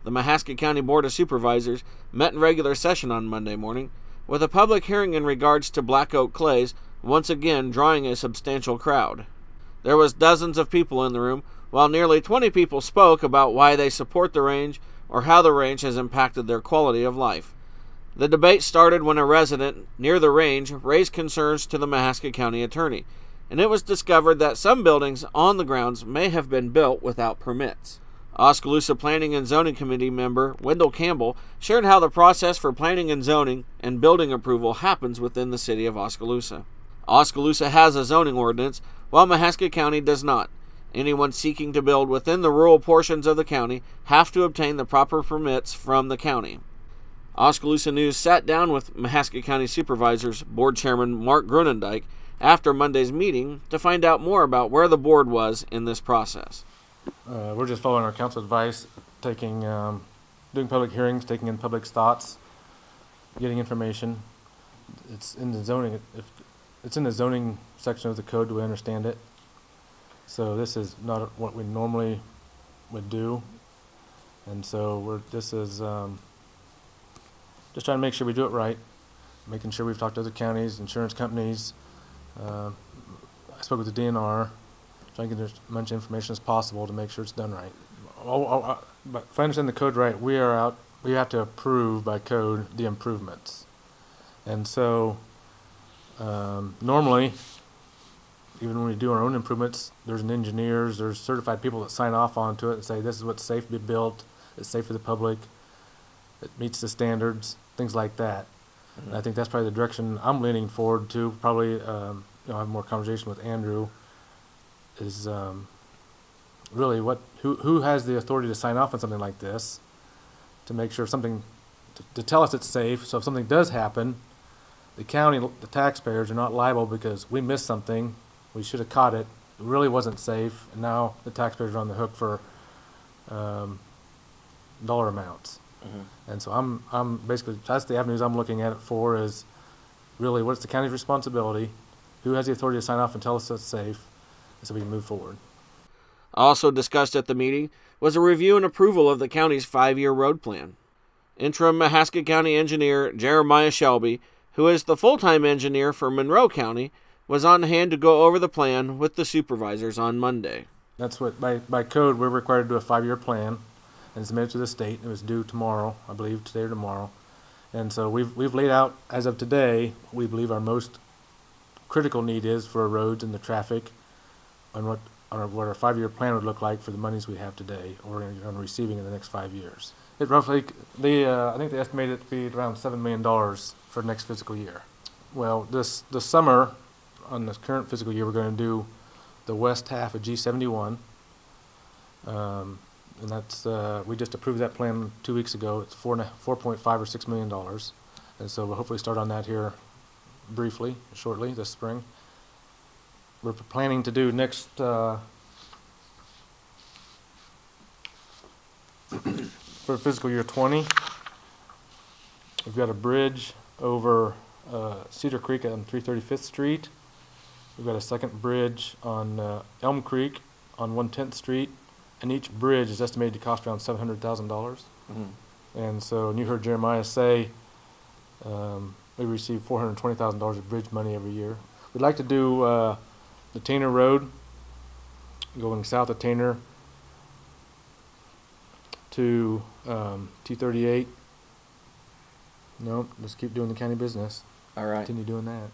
The Mahaska County Board of Supervisors met in regular session on Monday morning, with a public hearing in regards to Black Oak Clays once again drawing a substantial crowd. There was dozens of people in the room, while nearly 20 people spoke about why they support the range or how the range has impacted their quality of life. The debate started when a resident near the range raised concerns to the Mahaska County attorney, and it was discovered that some buildings on the grounds may have been built without permits. Oskaloosa Planning and Zoning Committee member Wendell Campbell shared how the process for planning and zoning and building approval happens within the city of Oskaloosa. Oskaloosa has a zoning ordinance, while Mahaska County does not. Anyone seeking to build within the rural portions of the county have to obtain the proper permits from the county. Oskaloosa News sat down with Mahaska County Supervisors Board Chairman Mark Grunendijk after Monday's meeting to find out more about where the board was in this process. We're just following our council advice, doing public hearings, taking in public's thoughts, getting information. It's in the zoning. It's in the zoning section of the code. Do we understand it? So this is not what we normally would do, and so this is just trying to make sure we do it right, making sure we've talked to other counties, insurance companies. I spoke with the DNR, trying to get as much information as possible to make sure it's done right. But if I understand the code right, we have to approve by code the improvements. And so normally, even when we do our own improvements, there's there's certified people that sign off onto it and say this is what's safe to be built, it's safe for the public, it meets the standards, things like that. Mm-hmm. And I think that's probably the direction I'm leaning forward to. Probably have more conversation with Andrew. Is really who has the authority to sign off on something like this, to make sure something to tell us it's safe. So if something does happen, the county, the taxpayers are not liable because we missed something, we should have caught it, it really wasn't safe, and now the taxpayers are on the hook for dollar amounts. Mm-hmm. And so I'm basically, that's the avenues I'm looking at it for, is really what's the county's responsibility, who has the authority to sign off and tell us it's safe, so we can move forward. Also discussed at the meeting was a review and approval of the county's 5-year road plan. Interim Mahaska County engineer Jeremiah Shelby, who is the full-time engineer for Monroe County, was on hand to go over the plan with the supervisors on Monday. That's what, by code, we're required to do a 5-year plan and submit it to the state. It was due tomorrow, I believe, today or tomorrow. And so we've laid out, as of today, we believe our most critical need is for our roads and the traffic, on what our 5-year plan would look like for the monies we have today or on receiving in the next 5 years. It roughly, I think they estimated it to be around $7 million for next fiscal year. Well, this summer, on this current fiscal year, we're going to do the west half of G71, and that's we just approved that plan 2 weeks ago. It's $4.5 or $6 million, and so we'll hopefully start on that here shortly this spring. We're planning to do next for fiscal year 20. We've got a bridge over Cedar Creek on 335th Street. We've got a second bridge on Elm Creek on 110th Street, and each bridge is estimated to cost around $700,000. Mm-hmm. And so, and you heard Jeremiah say we receive $420,000 of bridge money every year. We'd like to do the Tainer Road, going south of Tainer to T38. Nope, just keep doing the county business. All right. Continue doing that.